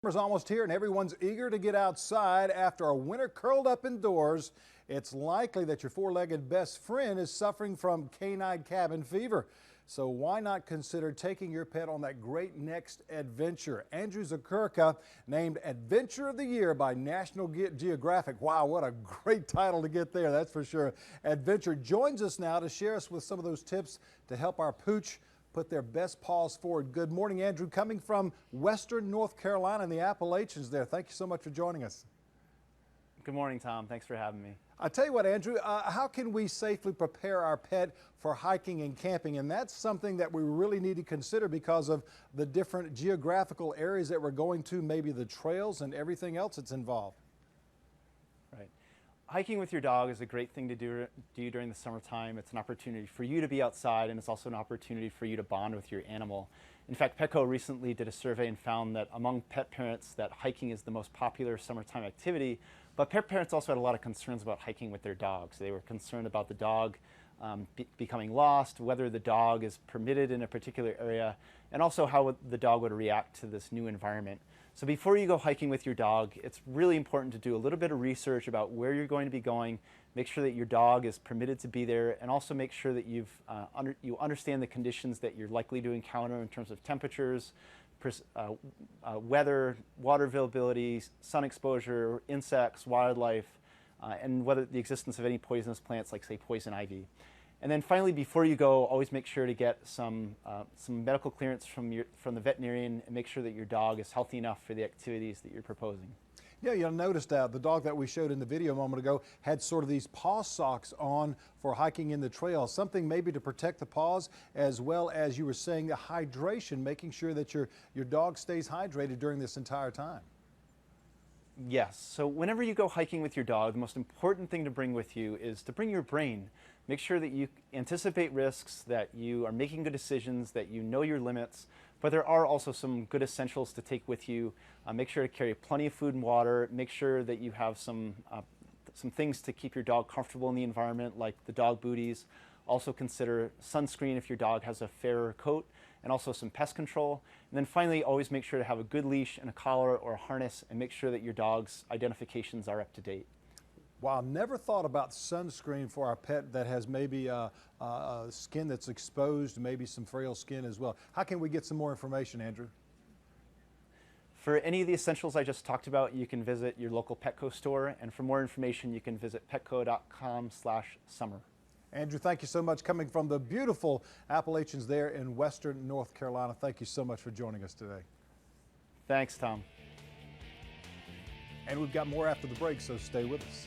Summer's almost here and everyone's eager to get outside after a winter curled up indoors. It's likely that your four-legged best friend is suffering from canine cabin fever. So why not consider taking your pet on that great next adventure? Andrew Zakurka, named Adventure of the Year by National Geographic. Wow, what a great title to get there, that's for sure. Adventure joins us now to share us with some of those tips to help our pooch put their best paws forward. Good morning, Andrew, coming from Western North Carolina in the Appalachians there. Thank you so much for joining us. Good morning, Tom. Thanks for having me. I tell you what, Andrew, how can we safely prepare our pet for hiking and camping? And that's something that we really need to consider because of the different geographical areas that we're going to, maybe the trails and everything else that's involved. Right. Hiking with your dog is a great thing to do during the summertime. It's an opportunity for you to be outside, and it's also an opportunity for you to bond with your animal. In fact, Petco recently did a survey and found that among pet parents that hiking is the most popular summertime activity, but pet parents also had a lot of concerns about hiking with their dogs. They were concerned about the dog becoming lost, whether the dog is permitted in a particular area, and also how the dog would react to this new environment. So before you go hiking with your dog, it's really important to do a little bit of research about where you're going to be going, make sure that your dog is permitted to be there, and also make sure that you understand the conditions that you're likely to encounter in terms of temperatures, weather, water availability, sun exposure, insects, wildlife, and whether the existence of any poisonous plants like, say, poison ivy. And then finally, before you go, always make sure to get some medical clearance from the veterinarian and make sure that your dog is healthy enough for the activities that you're proposing. Yeah, you'll notice the dog that we showed in the video a moment ago had sort of these paw socks on for hiking in the trail, something maybe to protect the paws, as well as you were saying, the hydration, making sure that your dog stays hydrated during this entire time. Yes, so whenever you go hiking with your dog, the most important thing to bring with you is to bring your brain. Make sure that you anticipate risks, that you are making good decisions, that you know your limits, but there are also some good essentials to take with you. Make sure to carry plenty of food and water. Make sure that you have some things to keep your dog comfortable in the environment, like the dog booties. Also consider sunscreen if your dog has a fairer coat, and also some pest control. And then finally, always make sure to have a good leash and a collar or a harness, and make sure that your dog's identifications are up to date. Wow, never thought about sunscreen for our pet that has maybe a skin that's exposed, maybe some frail skin as well. How can we get some more information, Andrew? For any of the essentials I just talked about, you can visit your local Petco store, and for more information, you can visit petco.com/summer. Andrew, thank you so much, coming from the beautiful Appalachians there in Western North Carolina. Thank you so much for joining us today. Thanks, Tom. And we've got more after the break, so stay with us.